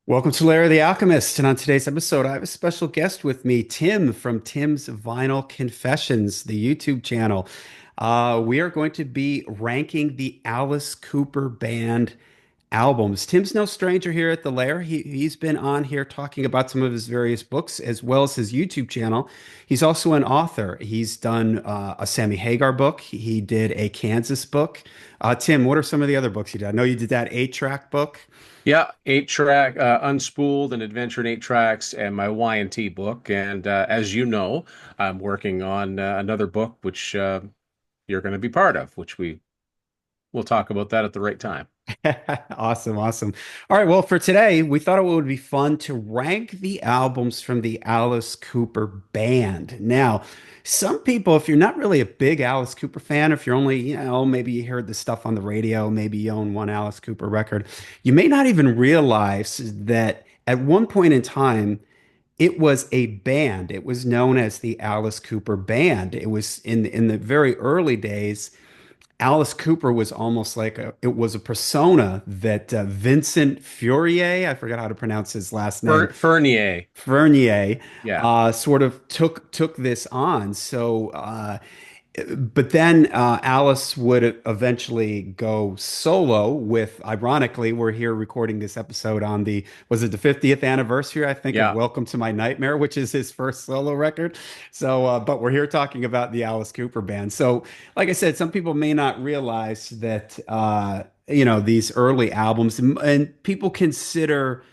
Welcome to Larry the Alchemist. And on today's episode, I have a special guest with me, Tim from Tim's Vinyl Confessions, the YouTube channel. We are going to be ranking the Alice Cooper Band albums. Tim's no stranger here at the Lair. He's been on here talking about some of his various books as well as his YouTube channel. He's also an author. He's done a Sammy Hagar book. He did a Kansas book. Tim, what are some of the other books you did? I know you did that eight-track book. Yeah, eight track, Unspooled and Adventure in Eight Tracks, and my Y&T book. And as you know, I'm working on another book which you're going to be part of, which we will talk about that at the right time. Awesome, awesome. All right, well, for today, we thought it would be fun to rank the albums from the Alice Cooper Band. Now, some people, if you're not really a big Alice Cooper fan, if you're only, maybe you heard the stuff on the radio, maybe you own one Alice Cooper record, you may not even realize that at one point in time, it was a band. It was known as the Alice Cooper Band. It was in the very early days. Alice Cooper was almost like it was a persona that Vincent Furrier, I forgot how to pronounce his last name, Fernier. Fernier, Yeah. sort of took this on. But then Alice would eventually go solo with, ironically, we're here recording this episode on was it the 50th anniversary, I think, of Yeah. Welcome to My Nightmare, which is his first solo record. But we're here talking about the Alice Cooper Band. So, like I said, some people may not realize that, these early albums, and people consider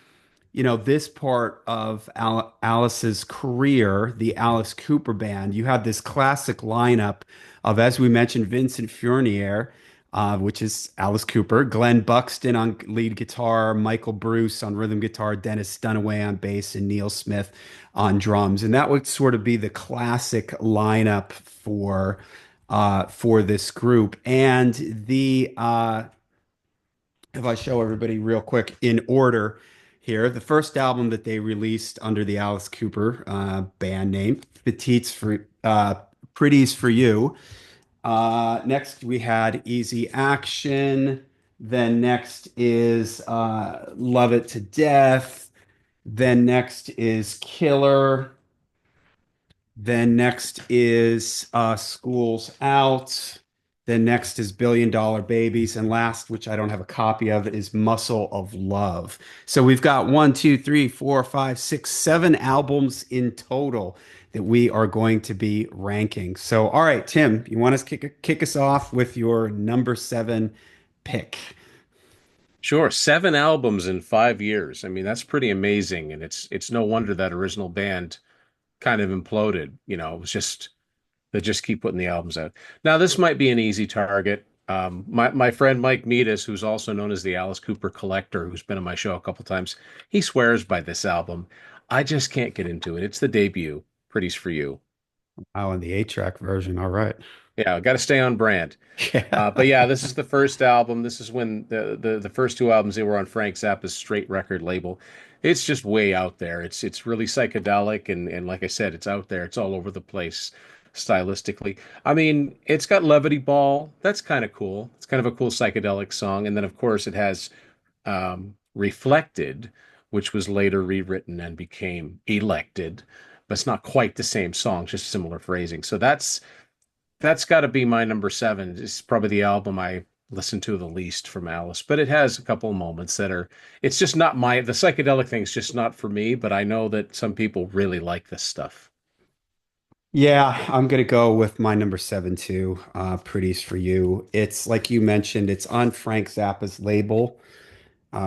this part of Alice's career, the Alice Cooper Band. You have this classic lineup of, as we mentioned, Vincent Furnier, which is Alice Cooper, Glenn Buxton on lead guitar, Michael Bruce on rhythm guitar, Dennis Dunaway on bass, and Neil Smith on drums. And that would sort of be the classic lineup for this group. And if I show everybody real quick in order here, the first album that they released under the Alice Cooper band name, Pretties for You. Next we had Easy Action. Then next is Love It to Death. Then next is Killer. Then next is Schools Out. Then next is Billion Dollar Babies. And last, which I don't have a copy of, is Muscle of Love. So we've got one, two, three, four, five, six, seven albums in total that we are going to be ranking. So, all right, Tim, you want to kick us off with your number seven pick? Sure. Seven albums in 5 years. I mean, that's pretty amazing. And it's no wonder that original band kind of imploded. It was just they just keep putting the albums out. Now, this might be an easy target. My friend Mike Meadis, who's also known as the Alice Cooper Collector, who's been on my show a couple times, he swears by this album. I just can't get into it. It's the debut, Pretties for You. Oh, and the eight-track version. All right. Yeah, got to stay on brand. But Yeah. yeah, this is the first album. This is when the first two albums they were on Frank Zappa's straight record label. It's just way out there. It's really psychedelic and like I said, it's out there. It's all over the place stylistically. I mean, it's got Levity Ball. That's kind of cool. It's kind of a cool psychedelic song. And then of course it has Reflected, which was later rewritten and became Elected. But it's not quite the same song, just similar phrasing. So that's got to be my number seven. It's probably the album I listen to the least from Alice, but it has a couple of moments that are, it's just not the psychedelic thing's just not for me, but I know that some people really like this stuff. Yeah, I'm gonna go with my number seven too. Pretties for You. It's like you mentioned, it's on Frank Zappa's label,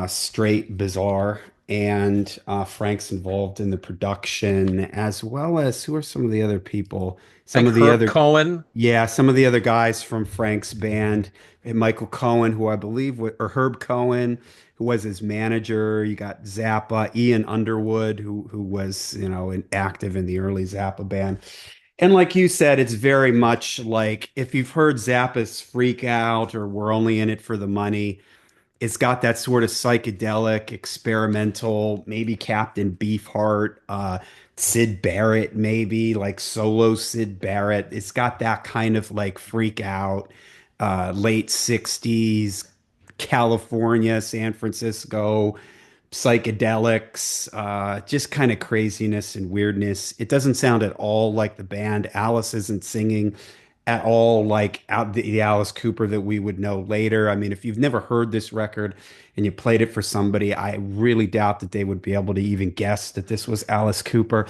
Straight Bizarre, and Frank's involved in the production as well as who are some of the other people? Some Like of the Herb other, Cohen. yeah, some of the other guys from Frank's band, and Michael Cohen, who I believe, or Herb Cohen, who was his manager. You got Zappa, Ian Underwood, who was, active in the early Zappa band. And like you said, it's very much like if you've heard Zappa's Freak Out or We're Only in It for the Money, it's got that sort of psychedelic, experimental, maybe Captain Beefheart, Sid Barrett, maybe like solo Sid Barrett. It's got that kind of like Freak Out, late 60s, California, San Francisco psychedelics, just kind of craziness and weirdness. It doesn't sound at all like the band. Alice isn't singing at all like the Alice Cooper that we would know later. I mean, if you've never heard this record and you played it for somebody, I really doubt that they would be able to even guess that this was Alice Cooper.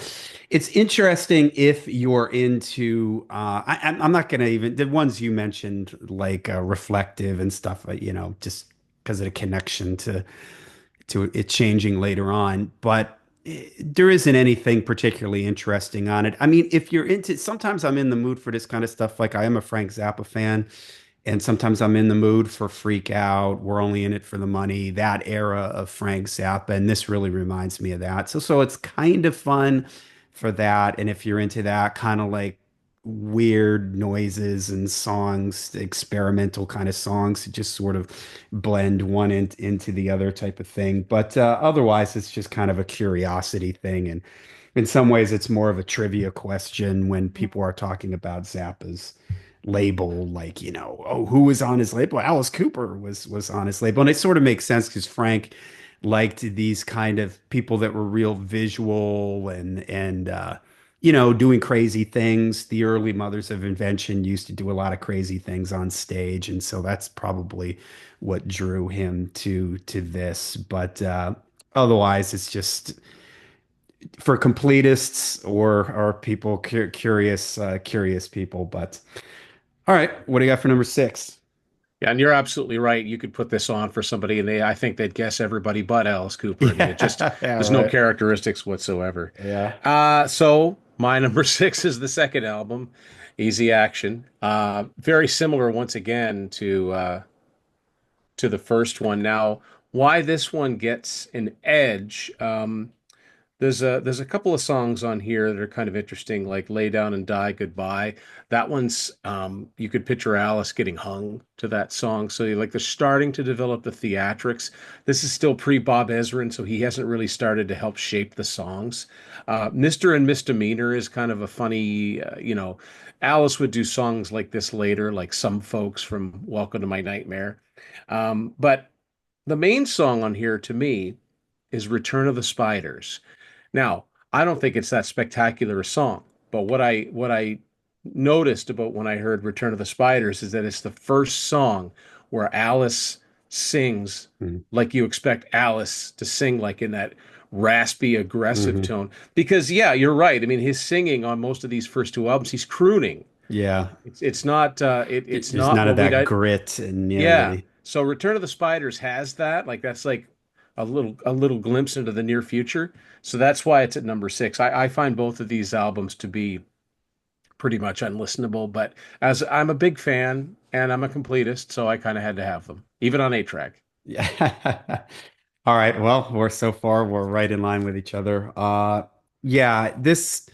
It's interesting if you're into, I'm not going to even, the ones you mentioned, like reflective and stuff, just because of the connection to it changing later on. But there isn't anything particularly interesting on it. I mean, if you're into, sometimes I'm in the mood for this kind of stuff. Like I am a Frank Zappa fan, and sometimes I'm in the mood for Freak Out. We're only in it for the money. That era of Frank Zappa, and this really reminds me of that. So it's kind of fun for that. And if you're into that kind of like weird noises and songs, experimental kind of songs to just sort of blend into the other type of thing. But otherwise, it's just kind of a curiosity thing. And in some ways, it's more of a trivia question when people are talking about Zappa's label, like, oh, who was on his label? Alice Cooper was on his label. And it sort of makes sense because Frank liked these kind of people that were real visual and doing crazy things. The early Mothers of Invention used to do a lot of crazy things on stage, and so that's probably what drew him to this. But otherwise, it's just for completists or people curious people. But all right, what do you got for number six? Yeah, and you're absolutely right. You could put this on for somebody, and I think they'd guess everybody but Alice Cooper. I mean, it just Yeah, yeah, there's no right. characteristics whatsoever. Yeah. So my number six is the second album, Easy Action. Very similar once again to the first one. Now, why this one gets an edge? There's a couple of songs on here that are kind of interesting, like "Lay Down and Die Goodbye." That one's you could picture Alice getting hung to that song. So like they're starting to develop the theatrics. This is still pre Bob Ezrin, so he hasn't really started to help shape the songs. Mr. and Misdemeanor is kind of a funny, Alice would do songs like this later, like Some Folks from Welcome to My Nightmare. But the main song on here to me is Return of the Spiders. Now, I don't think it's that spectacular a song, but what I noticed about when I heard Return of the Spiders is that it's the first song where Alice sings like you expect Alice to sing, like in that raspy, aggressive Hmm. tone. Because yeah, you're right. I mean, his singing on most of these first two albums, he's crooning. Yeah. It's not it's There's not none of what we'd that grit and yeah. So Return of the Spiders has that. Like that's like a little glimpse into the near future. So that's why it's at number six. I find both of these albums to be pretty much unlistenable, but as I'm a big fan and I'm a completist, so I kind of had to have them, even on 8 track. yeah. All right. Well, we're right in line with each other. Yeah, this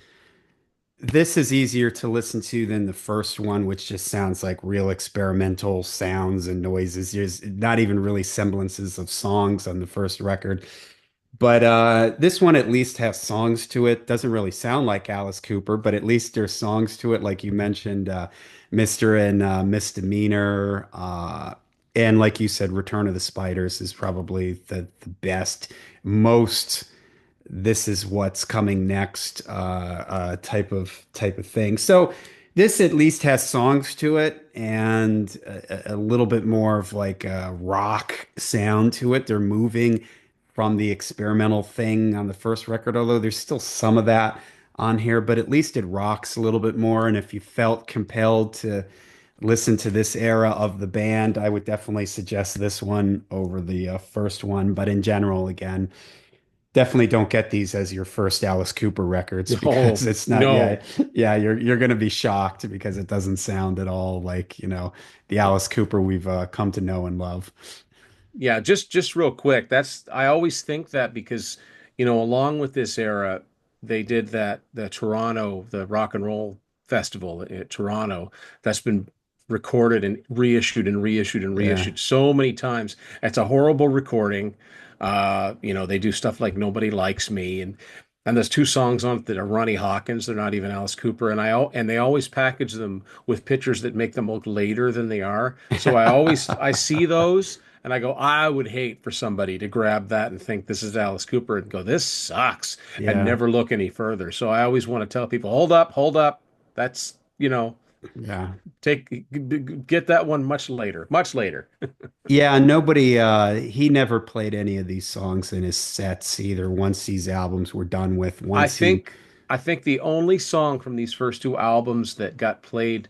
is easier to listen to than the first one, which just sounds like real experimental sounds and noises. There's not even really semblances of songs on the first record. But this one at least has songs to it. Doesn't really sound like Alice Cooper, but at least there's songs to it, like you mentioned, Mr. and Misdemeanor. And like you said, Return of the Spiders is probably the best, most this is what's coming next type of thing. So this at least has songs to it and a little bit more of like a rock sound to it. They're moving from the experimental thing on the first record, although there's still some of that on here, but at least it rocks a little bit more. And if you felt compelled to listen to this era of the band, I would definitely suggest this one over the first one. But in general, again, definitely don't get these as your first Alice Cooper records because No, it's not, yeah, no. yeah, you're gonna be shocked because it doesn't sound at all like, the Alice Cooper we've come to know and love. Yeah, just real quick. That's I always think that because, along with this era, they did that the Toronto, the Rock and Roll Festival at Toronto, that's been recorded and reissued and reissued and Yeah. reissued so many times. It's a horrible recording. They do stuff like Nobody Likes Me and there's two songs on it that are Ronnie Hawkins. They're not even Alice Cooper, and they always package them with pictures that make them look later than they are. So I see those, And I go, I would hate for somebody to grab that and think this is Alice Cooper and go, this sucks, and Yeah. never look any further. So I always want to tell people, hold up, hold up. That's, Yeah. get that one much later, much later. Yeah, nobody he never played any of these songs in his sets either once these albums were done with. I Once he think I think the only song from these first two albums that got played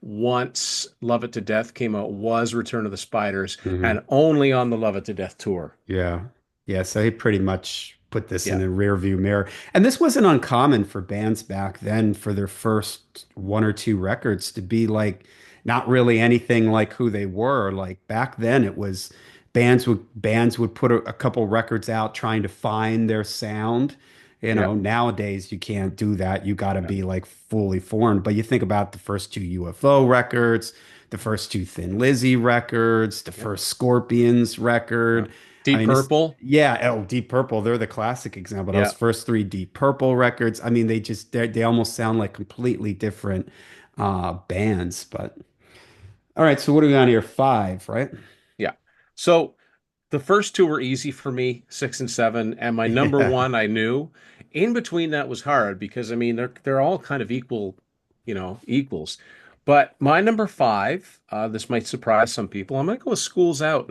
once Love It to Death came out was Return of the Spiders, Mhm. and only on the Love It to Death tour. Yeah. Yeah, so he pretty much put this in Yeah, the rear view mirror. And this wasn't uncommon for bands back then for their first one or two records to be like not really anything like who they were. Like back then it was bands would put a couple records out trying to find their sound. You yeah, know, nowadays you can't do that. You got to yeah, be like fully formed. But you think about the first two UFO records, the first two Thin Lizzy records, the yeah, first Scorpions yeah. record. I Deep mean, it's Purple. yeah. Oh, Deep Purple, they're the classic example. Those Yeah, first three Deep Purple records. I mean, they almost sound like completely different bands. But all right, so what are we on here? Five, right? yeah. So the first two were easy for me, six and seven, and my number Yeah. one I knew. In between that was hard because I mean they're all kind of equal, equals. But my number five, this might surprise some people. I'm gonna go with School's Out,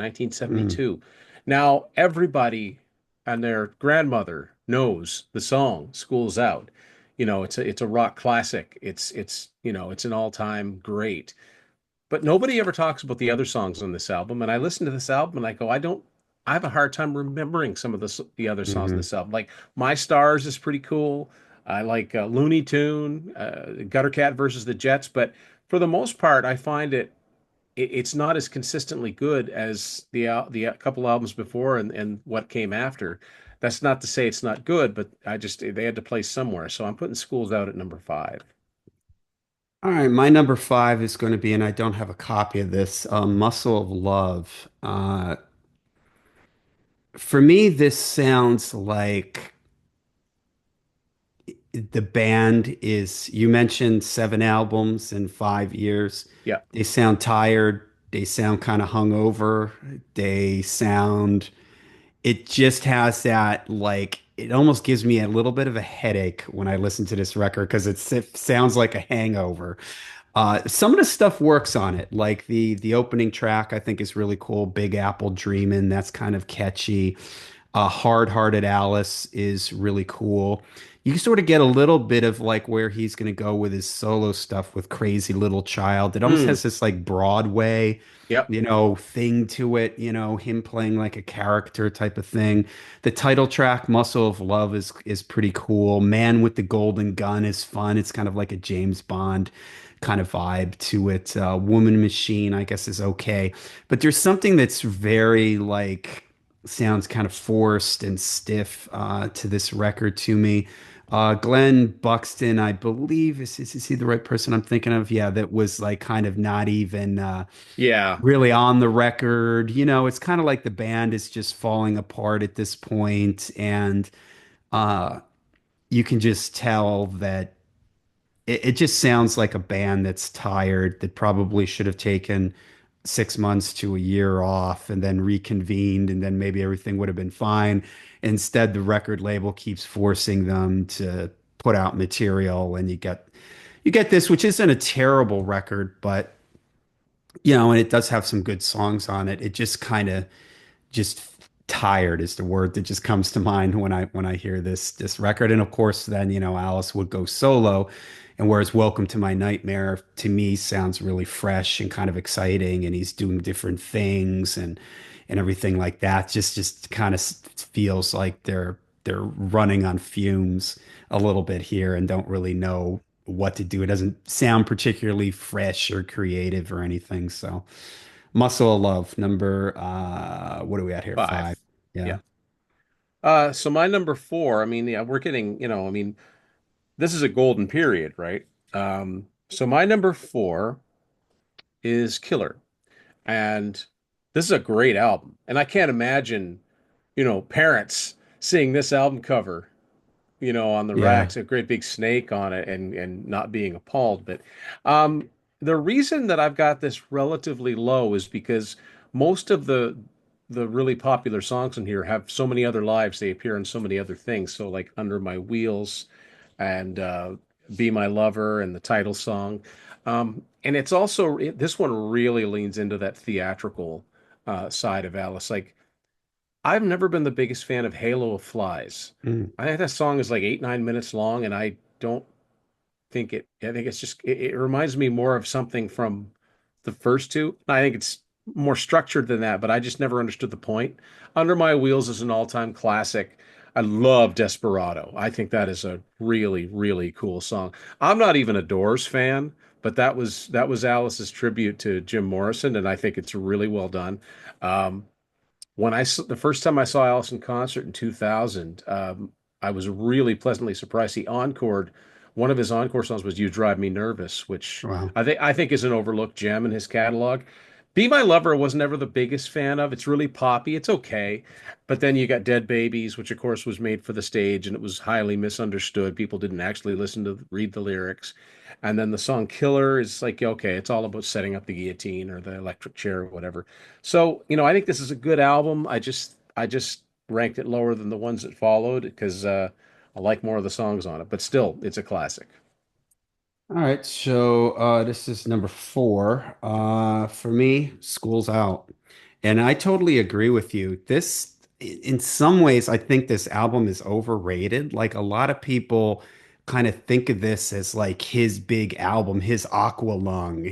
Mm, 1972. Now everybody and their grandmother knows the song School's Out. It's a rock classic. It's an all-time great. But nobody ever talks about the other songs on this album. And I listen to this album and I go, I have a hard time remembering some of the other songs on hmm this album. Like My Stars is pretty cool. I like Looney Tune, Gutter Cat versus the Jets. But for the most part, I find it's not as consistently good as the couple albums before and what came after. That's not to say it's not good, but they had to play somewhere. So I'm putting Schools Out at number five. All right, my number five is going to be, and I don't have a copy of this, Muscle of Love. For me, this sounds like the band is, you mentioned 7 albums in 5 years. Yeah. They sound tired. They sound kind of hungover. They sound, it just has that, like, it almost gives me a little bit of a headache when I listen to this record because it sounds like a hangover. Some of the stuff works on it, like the opening track I think is really cool. Big Apple Dreamin', that's kind of catchy. Hard Hearted Alice is really cool. You can sort of get a little bit of like where he's going to go with his solo stuff with Crazy Little Child. It almost Mm. has this like Broadway, Yep. thing to it, him playing like a character type of thing. The title track, Muscle of Love, is pretty cool. Man with the Golden Gun is fun. It's kind of like a James Bond kind of vibe to it. Woman Machine, I guess, is okay. But there's something that's very like sounds kind of forced and stiff to this record to me. Glenn Buxton, I believe, is he the right person I'm thinking of? Yeah, that was like kind of not even Yeah. really on the record. It's kind of like the band is just falling apart at this point, and uh, you can just tell that it just sounds like a band that's tired, that probably should have taken 6 months to a year off and then reconvened, and then maybe everything would have been fine. Instead, the record label keeps forcing them to put out material, and you get this, which isn't a terrible record, but and it does have some good songs on it. It just kind of just tired is the word that just comes to mind when I hear this record. And of course, then Alice would go solo, and whereas Welcome to My Nightmare to me sounds really fresh and kind of exciting, and he's doing different things and everything like that. Just kind of feels like they're running on fumes a little bit here and don't really know what to do. It doesn't sound particularly fresh or creative or anything. So. Muscle of Love, number what are we at here? Five. Five. Yeah. Yeah. So my number four, I mean, yeah, we're getting, I mean, this is a golden period, right? So my number four is Killer. And this is a great album. And I can't imagine, parents seeing this album cover, on the Yeah. racks, a great big snake on it and not being appalled. But um the reason that I've got this relatively low is because most of the really popular songs in here have so many other lives. They appear in so many other things. So like Under My Wheels and Be My Lover and the title song. And it's also this one really leans into that theatrical side of Alice. Like I've never been the biggest fan of Halo of Flies. Mm. I think that song is like 8, 9 minutes long, and I don't I think it's just it reminds me more of something from the first two. I think it's more structured than that, but I just never understood the point. Under My Wheels is an all-time classic. I love Desperado. I think that is a really, really cool song. I'm not even a Doors fan, but that was Alice's tribute to Jim Morrison, and I think it's really well done. Um, the first time I saw Alice in concert in 2000, I was really pleasantly surprised. He encored one of his encore songs was "You Drive Me Nervous," which Wow. I think is an overlooked gem in his catalog. "Be My Lover" was never the biggest fan of. It's really poppy. It's okay, but then you got "Dead Babies," which of course was made for the stage and it was highly misunderstood. People didn't actually listen to read the lyrics. And then the song "Killer" is like, okay, it's all about setting up the guillotine or the electric chair or whatever. So, I think this is a good album. I just ranked it lower than the ones that followed because I like more of the songs on it, but still, it's a classic. All right, so this is number four. For me, School's Out. And I totally agree with you. In some ways, I think this album is overrated. Like a lot of people kind of think of this as like his big album, his Aqualung,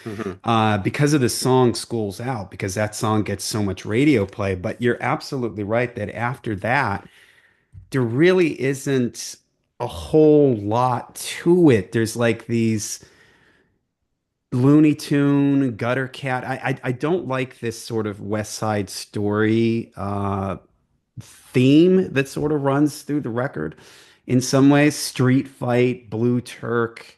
Hmm. because of the song School's Out, because that song gets so much radio play. But you're absolutely right that after that, there really isn't a whole lot to it. There's like these Looney Tune, Gutter Cat. I don't like this sort of West Side Story theme that sort of runs through the record. In some ways, Street Fight, Blue Turk.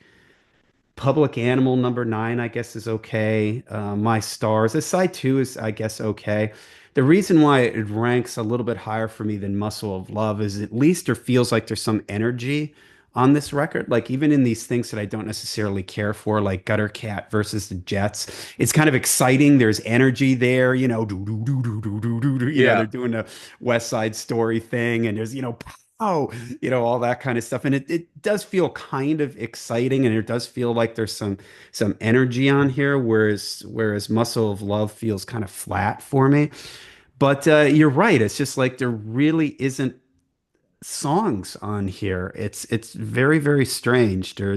Public Animal number 9, I guess, is okay. My Stars. The side two is, I guess, okay. The reason why it ranks a little bit higher for me than Muscle of Love is at least there feels like there's some energy on this record. Like even in these things that I don't necessarily care for, like Gutter Cat versus the Jets, it's kind of exciting. There's energy there, they're Yeah. doing a West Side Story thing, and there's, oh, all that kind of stuff. And it does feel kind of exciting, and it does feel like there's some energy on here, whereas Muscle of Love feels kind of flat for me. But you're right. It's just like there really isn't songs on here. It's very, very strange. There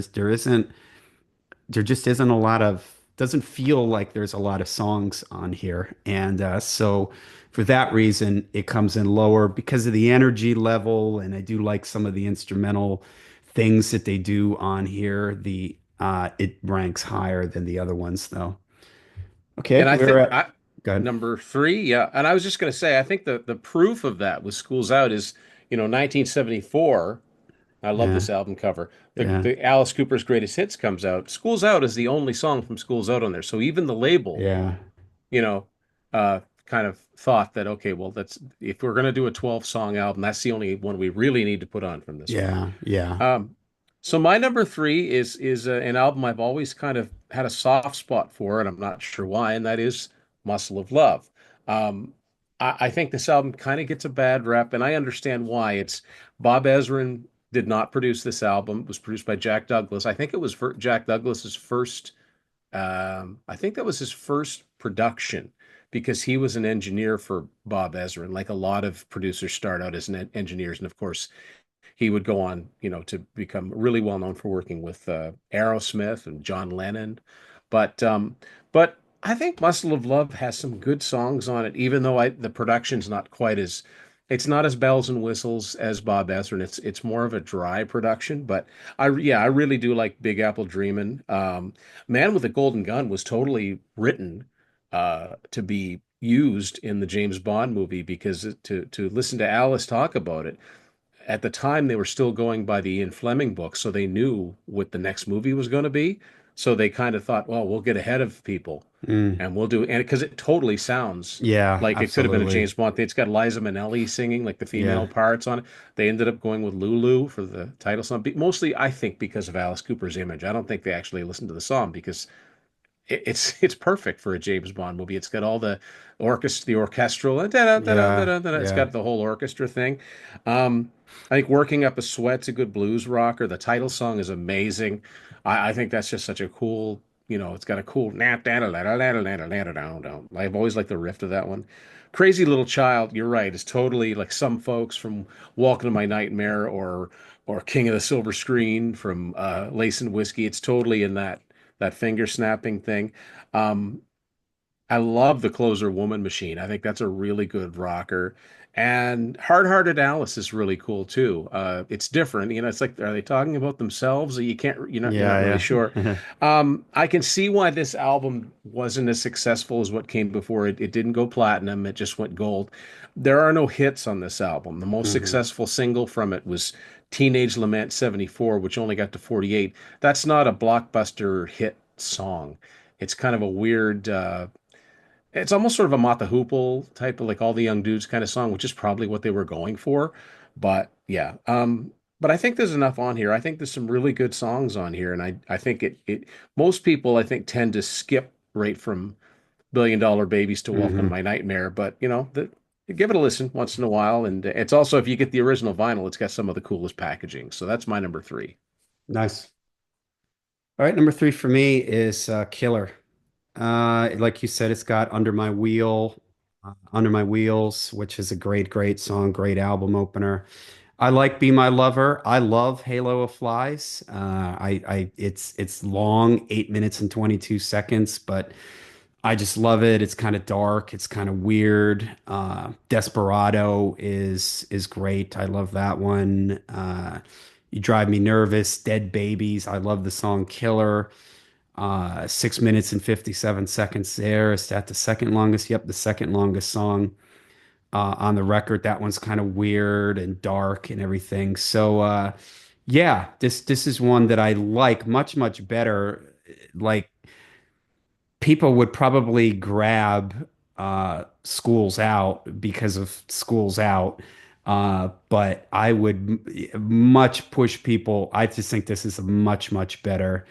just isn't a lot of doesn't feel like there's a lot of songs on here. And so for that reason, it comes in lower because of the energy level. And I do like some of the instrumental things that they do on here. The It ranks higher than the other ones though. Okay, And I we're think at good. number three, yeah. And I was just going to say, I think the proof of that with Schools Out is, 1974. I love Yeah, this album cover. The yeah, the Alice Cooper's Greatest Hits comes out. Schools Out is the only song from Schools Out on there. So even the label, yeah, you know, kind of thought that, okay, well, that's if we're going to do a 12 song album, that's the only one we really need to put on from this one. yeah, yeah. Um, so my number three is an album I've always kind of had a soft spot for, and I'm not sure why, and that is Muscle of Love. Um, I think this album kind of gets a bad rep, and I understand why. It's Bob Ezrin did not produce this album. It was produced by Jack Douglas. I think it was for Jack Douglas's first. I think that was his first production because he was an engineer for Bob Ezrin. Like a lot of producers start out as engineers, and of course he would go on, to become really well known for working with Aerosmith and John Lennon. But I think Muscle of Love has some good songs on it, even though the production's not quite as it's not as bells and whistles as Bob Ezrin. It's more of a dry production, but I really do like Big Apple Dreamin'. Man with a Golden Gun was totally written to be used in the James Bond movie because to listen to Alice talk about it at the time they were still going by the Ian Fleming book, so they knew what the next movie was going to be. So they kind of thought, well, we'll get ahead of people Mm, and we'll do and because it totally sounds yeah, like it could have been a absolutely. James Bond thing. It's got Liza Minnelli singing like the female Yeah. parts on it. They ended up going with Lulu for the title song, mostly I think because of Alice Cooper's image. I don't think they actually listened to the song because it's perfect for a James Bond movie. It's got all the orchestral, and da, da, da, da, Yeah, da, da, da. It's yeah. got the whole orchestra thing. Um, I think Working Up a Sweat's a good blues rocker. The title song is amazing. I think that's just such a cool, it's got a cool I've always liked the riff of that one. Crazy Little Child, you're right, is totally like some folks from Walking to My Nightmare or King of the Silver Screen from Lace and Whiskey. It's totally in that finger snapping thing. Um, I love the Closer Woman Machine. I think that's a really good rocker. And Hard Hearted Alice is really cool too. It's different, it's like, are they talking about themselves? You're not really Yeah, sure. yeah. I can see why this album wasn't as successful as what came before it. It didn't go platinum, it just went gold. There are no hits on this album. The most Hmm. successful single from it was Teenage Lament 74, which only got to 48. That's not a blockbuster hit song. It's kind of a weird, it's almost sort of a Mata Hoople type of like all the young dudes kind of song, which is probably what they were going for. But yeah, but I think there's enough on here. I think there's some really good songs on here, and I think it most people I think tend to skip right from Billion Dollar Babies to Welcome to Hmm. My Nightmare, but give it a listen once in a while, and it's also if you get the original vinyl, it's got some of the coolest packaging. So that's my number three. Nice. All right, number three for me is Killer. Like you said, it's got Under My Wheels, which is a great, great song, great album opener. I like Be My Lover. I love Halo of Flies. It's long, 8 minutes and 22 seconds, but I just love it. It's kind of dark. It's kind of weird. Desperado is great. I love that one. You Drive Me Nervous. Dead Babies. I love the song Killer. 6 minutes and 57 seconds there. Is that the second longest? Yep, the second longest song on the record. That one's kind of weird and dark and everything. So yeah, this is one that I like much, much better. Like people would probably grab schools out because of schools out. But I would much push people. I just think this is a much, much better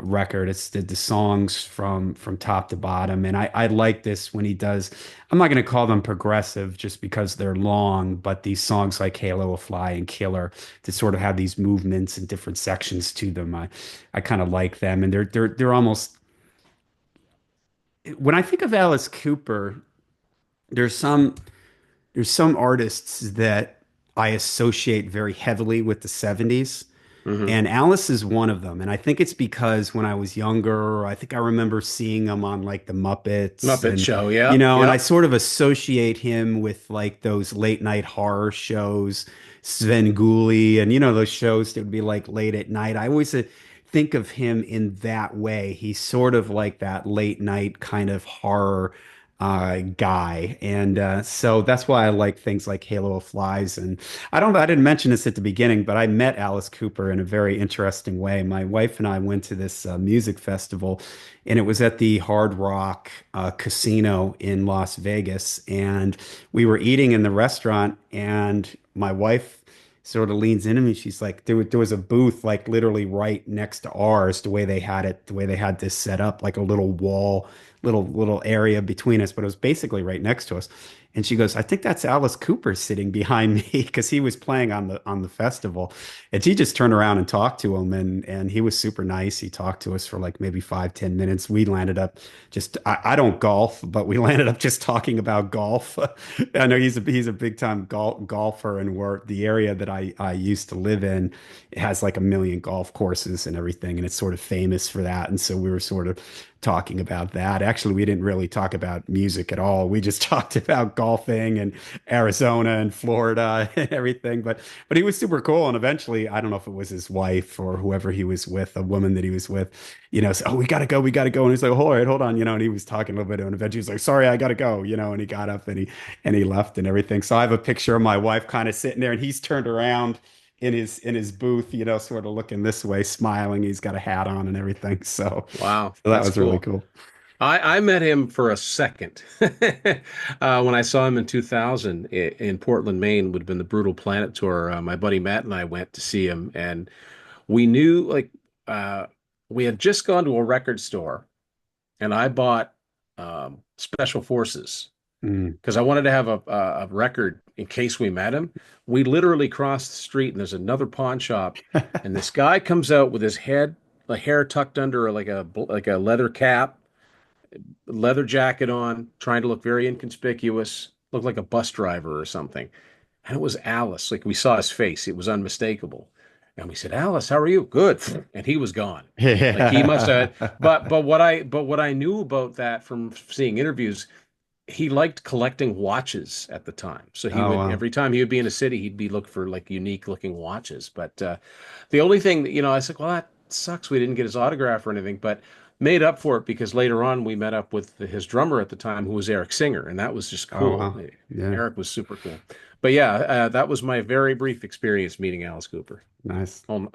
record. It's the songs from top to bottom. And I like this when he does, I'm not going to call them progressive just because they're long, but these songs like Halo a Fly and Killer to sort of have these movements and different sections to them. I kind of like them. And they're almost when I think of Alice Cooper, there's some there's some artists that I associate very heavily with the 70s. Hmm. And Alice is one of them. And I think it's because when I was younger, I think I remember seeing him on like the Muppets Muppet and, Show. Yeah, and I yep. sort of associate him with like those late night horror shows, Sven and, those shows that would be like late at night. I always think of him in that way. He's sort of like that late night kind of horror guy. And so that's why I like things like Halo of Flies. And I didn't mention this at the beginning, but I met Alice Cooper in a very interesting way. My wife and I went to this music festival, and it was at the Hard Rock Casino in Las Vegas. And we were eating in the restaurant, and my wife sort of leans into me. She's like, there was a booth like literally right next to ours, the way they had this set up, like a little wall, little area between us, but it was basically right next to us. And she goes, I think that's Alice Cooper sitting behind me because he was playing on the festival. And she just turned around and talked to him, and he was super nice. He talked to us for like maybe 5, 10 minutes. We landed up I don't golf, but we landed up just talking about golf. I know he's a big time golfer, and we're the area that I used to live in. It has like a million golf courses and everything, and it's sort of famous for that. And so we were sort of talking about that. Actually, we didn't really talk about music at all. We just talked about golfing and Arizona and Florida and everything. But he was super cool. And eventually, I don't know if it was his wife or whoever he was with, a woman that he was with, said, "Oh, we gotta go." And he's like, "All right, hold on," and he was talking a little bit, and eventually he's like, "Sorry, I gotta go," and he got up and he left and everything. So I have a picture of my wife kind of sitting there, and he's turned around in his booth, sort of looking this way, smiling. He's got a hat on and everything. So, Wow, so that that's was really cool. cool. I met him for a second when I saw him in 2000 in Portland, Maine. Would have been the Brutal Planet tour. My buddy Matt and I went to see him, and we knew uh, we had just gone to a record store, and I bought Special Forces Mm. because I wanted to have a record in case we met him. We literally crossed the street and there's another pawn shop, and this guy comes out with his head, the hair tucked under like a leather cap, leather jacket on, trying to look very inconspicuous, looked like a bus driver or something. And it was Alice. Like we saw his face, it was unmistakable. And we said, "Alice, how are you?" "Good." And he was gone. Like he must have. Yeah. But what I knew about that from seeing interviews, he liked collecting watches at the time. So he Oh would wow. every time he would be in a city, he'd be looking for like unique looking watches. But the only thing that, I said, well, that sucks. We didn't get his autograph or anything, but made up for it because later on we met up with his drummer at the time, who was Eric Singer, and that was just Oh cool. wow. Yeah. Eric was super cool. But yeah, that was my very brief experience meeting Alice Cooper. Nice. Um,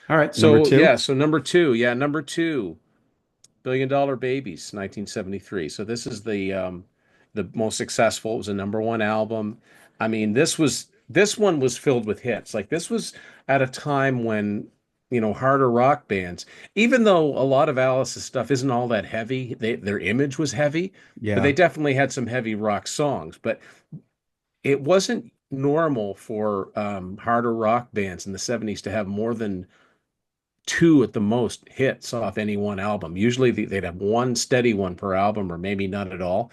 All right, number so two. yeah, so number two, yeah, number two. Billion Dollar Babies, 1973. So this is the most successful. It was a number one album. I mean, this one was filled with hits. Like this was at a time when, harder rock bands, even though a lot of Alice's stuff isn't all that heavy, their image was heavy, but they Yeah. definitely had some heavy rock songs. But it wasn't normal for harder rock bands in the 70s to have more than two at the most hits off any one album. Usually they'd have one steady one per album or maybe none at all.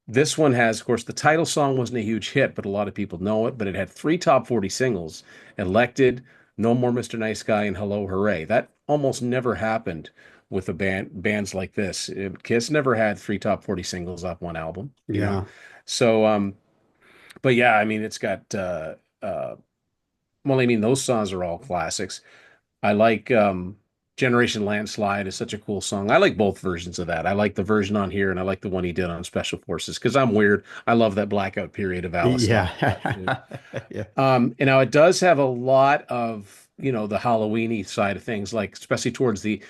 This one has, of course, the title song wasn't a huge hit, but a lot of people know it. But it had three top 40 singles: Elected, No More Mr. Nice Guy, and Hello Hooray. That almost never happened with bands like this. Kiss never had three top 40 singles off one album. Yeah. So, but yeah, I mean, it's got, well, I mean, those songs are all classics. I like Generation Landslide is such a cool song. I like both versions of that. I like the version on here and I like the one he did on Special Forces because I'm weird. I love that blackout period of Alice stuff. Yeah. Yeah. And now it does have a lot of, the Halloweeny side of things, like especially towards the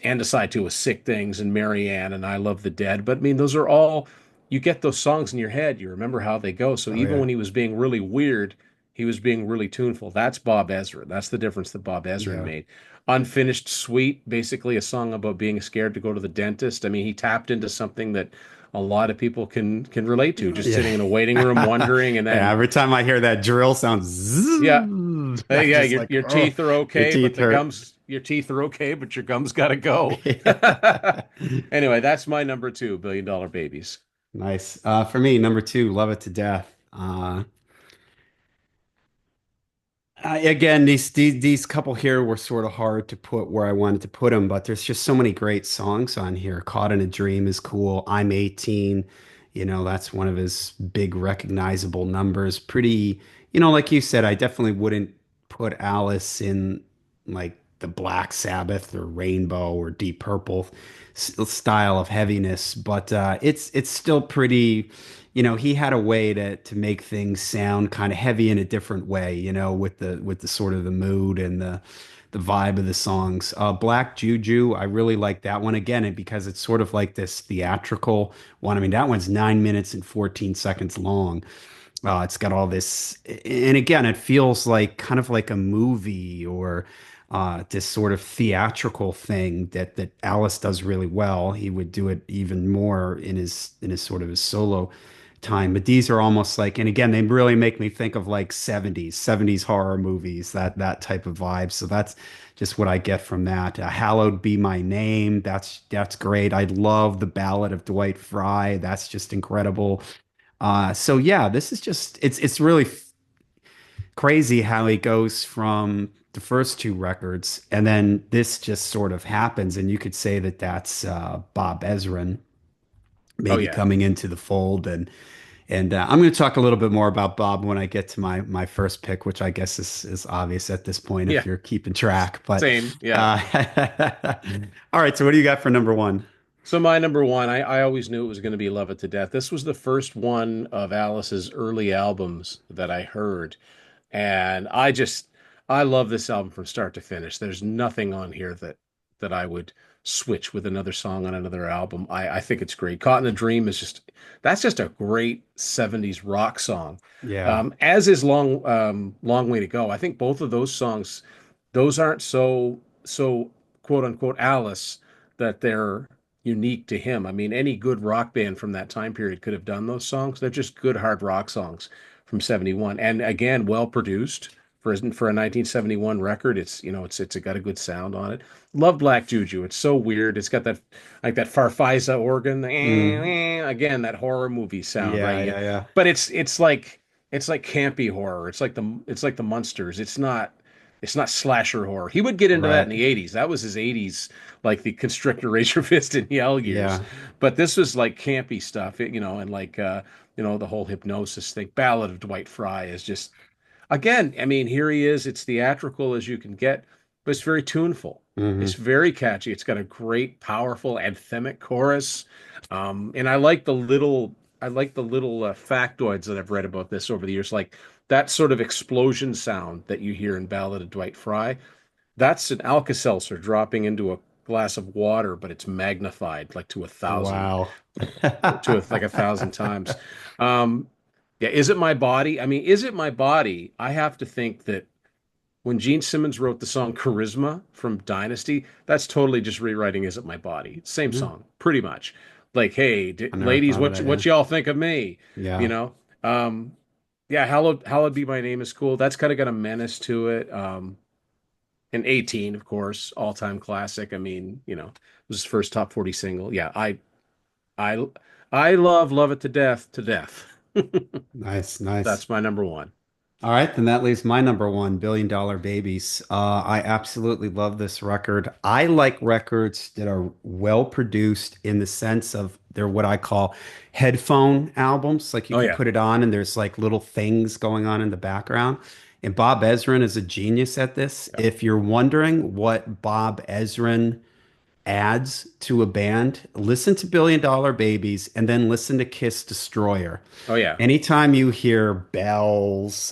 end of side two with Sick Things and Marianne and I Love the Dead. But I mean, those are all, you get those songs in your head, you remember how they go. So Oh even yeah. when he was being really weird, he was being really tuneful. That's Bob Ezra. That's the difference that Bob Ezra Yeah. made. Unfinished Sweet, basically a song about being scared to go to the dentist. I mean, he tapped into something that a lot of people can relate to, just Yeah. sitting in a waiting room wondering and Yeah. then Every time I hear that drill sound, yeah, zzz, I'm yeah, just your like, your oh, teeth are your okay, but teeth hurt. your teeth are okay, but your gums gotta go. Anyway, that's my number two, Billion Dollar Babies. Nice. For me, number two, Love It to Death. Again, these couple here were sort of hard to put where I wanted to put them, but there's just so many great songs on here. Caught in a Dream is cool. I'm 18, that's one of his big recognizable numbers. Pretty, like you said, I definitely wouldn't put Alice in like the Black Sabbath or Rainbow or Deep Purple style of heaviness, but it's still pretty. He had a way to make things sound kind of heavy in a different way, with the sort of the mood and the vibe of the songs. Black Juju, I really like that one again, and because it's sort of like this theatrical one. I mean, that one's 9 minutes and 14 seconds long. It's got all this, and again, it feels like kind of like a movie or this sort of theatrical thing that Alice does really well. He would do it even more in his sort of his solo time. But these are almost like, and again, they really make me think of like 70s horror movies, that type of vibe. So that's just what I get from that. Hallowed Be My Name. That's great. I love the Ballad of Dwight Fry. That's just incredible. So yeah, this is just it's really crazy how he goes from the first two records and then this just sort of happens, and you could say that that's Bob Ezrin Oh maybe yeah, coming into the fold, and I'm going to talk a little bit more about Bob when I get to my first pick, which I guess is obvious at this point if yeah, you're keeping track. But same, yeah. uh, all right, so what do you got for number one? So my number one, I always knew it was going to be Love It to Death. This was the first one of Alice's early albums that I heard. And I love this album from start to finish. There's nothing on here that I would switch with another song on another album. I think it's great. Caught in a Dream is that's just a great 70s rock song. Yeah, As is Long Way to Go. I think both of those songs, those aren't so quote unquote Alice that they're, unique to him. I mean, any good rock band from that time period could have done those songs. They're just good hard rock songs from 71. And again, well produced for a 1971 record. It's, it's got a good sound on it. Love Black Juju. It's so weird. It's got that like that Farfisa organ. Mm. Again, that horror movie sound, Yeah, right? yeah, yeah. But it's like campy horror. It's like the Munsters. It's not slasher horror. He would get into that in Right. the 80s. That was his 80s, like the Constrictor Razor Fist and Yell years. Yeah. But this was like campy stuff, and like the whole hypnosis thing. Ballad of Dwight Fry is just, again, I mean, here he is. It's theatrical as you can get, but it's very tuneful. It's Hmm. very catchy. It's got a great, powerful anthemic chorus. And I like the little factoids that I've read about this over the years, like that sort of explosion sound that you hear in Ballad of Dwight Fry. That's an Alka-Seltzer dropping into a glass of water, but it's magnified like to a thousand, Wow. like 1,000 times. Um, yeah, Is It My Body? I mean, Is It My Body? I have to think that when Gene Simmons wrote the song Charisma from Dynasty, that's totally just rewriting Is It My Body? Same Hmm. song, pretty much. Like, hey, I never ladies, thought of what that, yeah. what y'all think of me? You Yeah. know? Um, yeah, Hallowed Be My Name is cool. That's kind of got a menace to it. And 18, of course, all-time classic. I mean, it was his first top 40 single. Yeah, I I love it to death, to death. Nice, nice. That's my number one. All right, then that leaves my number one, Billion Dollar Babies. I absolutely love this record. I like records that are well produced in the sense of they're what I call headphone albums. Like you Oh can yeah. put it on and there's like little things going on in the background. And Bob Ezrin is a genius at this. Yeah. If you're wondering what Bob Ezrin adds to a band, listen to Billion Dollar Babies and then listen to Kiss Destroyer. Oh yeah. Anytime you hear bells,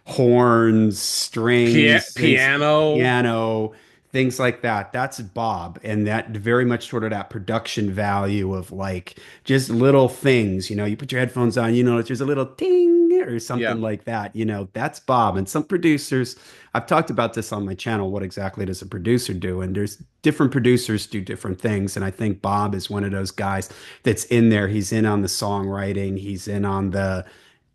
horns, strings, things, Piano. piano, things like that. That's Bob. And that very much sort of that production value of like just little things. You put your headphones on, there's a little ting or Yeah. something like that. That's Bob. And some producers, I've talked about this on my channel. What exactly does a producer do? And there's different producers do different things. And I think Bob is one of those guys that's in there. He's in on the songwriting, he's in on the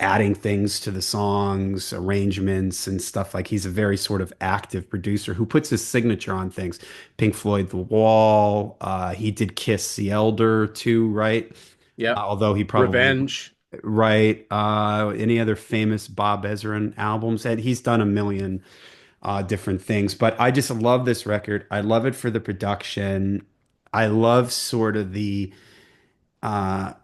adding things to the songs, arrangements, and stuff. Like he's a very sort of active producer who puts his signature on things. Pink Floyd, The Wall. He did Kiss the Elder too, right? Yep. Although he probably Revenge. right. Any other famous Bob Ezrin albums? And he's done a million different things. But I just love this record. I love it for the production. I love sort of the uh,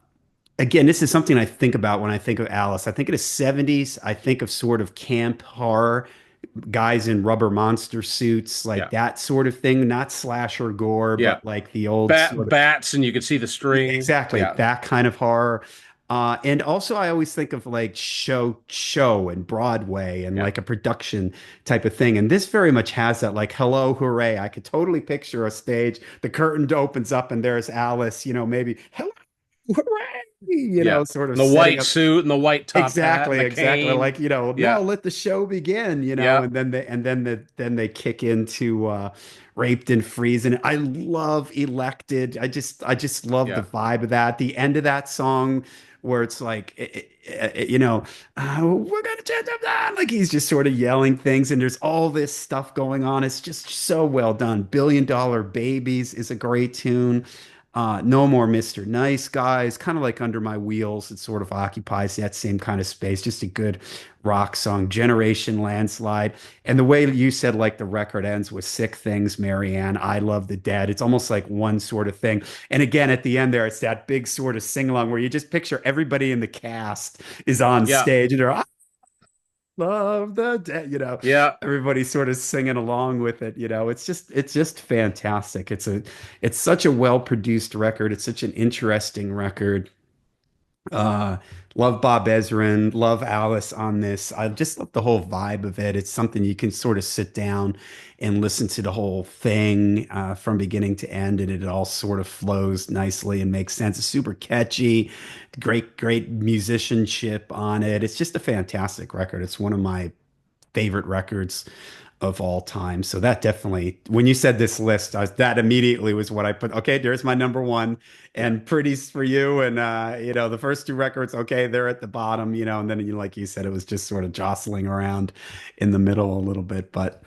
again, this is something I think about when I think of Alice. I think of the 70s. I think of sort of camp horror, guys in rubber monster suits, like Yeah. that sort of thing, not slasher gore, Yeah. but like the old sort of Bats, and you can see the string. exactly Yeah. that kind of horror. And also I always think of like show and Broadway and Yeah. like a production type of thing. And this very much has that like hello, hooray. I could totally picture a stage. The curtain opens up and there's Alice, maybe hello, hooray, Yeah. sort of And the setting white up. suit and the white top hat and Exactly, the exactly. cane. Like, now Yeah. let the show begin, Yeah. and then they kick into Raped and Freezing. I love Elected. I just love the Yeah. vibe of that. The end of that song where it's like we're gonna change them down. Like he's just sort of yelling things, and there's all this stuff going on. It's just so well done. Billion Dollar Babies is a great tune. No More Mr. Nice Guys, kind of like Under My Wheels. It sort of occupies that same kind of space. Just a good rock song. Generation Landslide. And the way that you said, like the record ends with Sick Things, Marianne, I Love the Dead. It's almost like one sort of thing. And again, at the end there, it's that big sort of sing along where you just picture everybody in the cast is on Yeah. stage and they're, I love the dead, Yeah. everybody's sort of singing along with it. It's just fantastic. It's such a well produced record. It's such an interesting record. uh Love Bob Ezrin, love Alice on this. I just love the whole vibe of it. It's something you can sort of sit down and listen to the whole thing from beginning to end, and it all sort of flows nicely and makes sense. It's super catchy, great musicianship on it. It's just a fantastic record. It's one of my favorite records of all time. So that definitely, when you said this list, that immediately was what I put. Okay, there's my number one, Yeah. and Pretties for you. And the first two records, okay, they're at the bottom, and then like you said, it was just sort of jostling around in the middle a little bit. But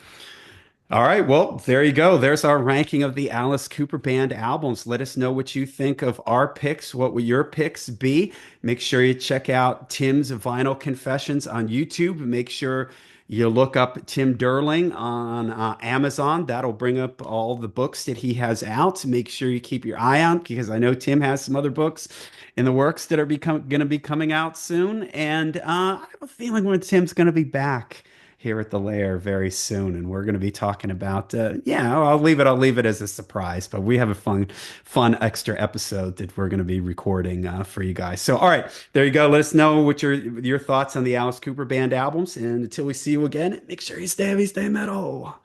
all right, well, there you go. There's our ranking of the Alice Cooper Band albums. Let us know what you think of our picks. What will your picks be? Make sure you check out Tim's Vinyl Confessions on YouTube. Make sure you look up Tim Durling on Amazon. That'll bring up all the books that he has out. Make sure you keep your eye out because I know Tim has some other books in the works that are going to be coming out soon. And I have a feeling when Tim's going to be back here at the lair very soon, and we're going to be talking about. Yeah, I'll leave it as a surprise, but we have a fun extra episode that we're going to be recording for you guys. So, all right, there you go. Let us know what your thoughts on the Alice Cooper Band albums, and until we see you again, make sure you stay heavy, stay metal.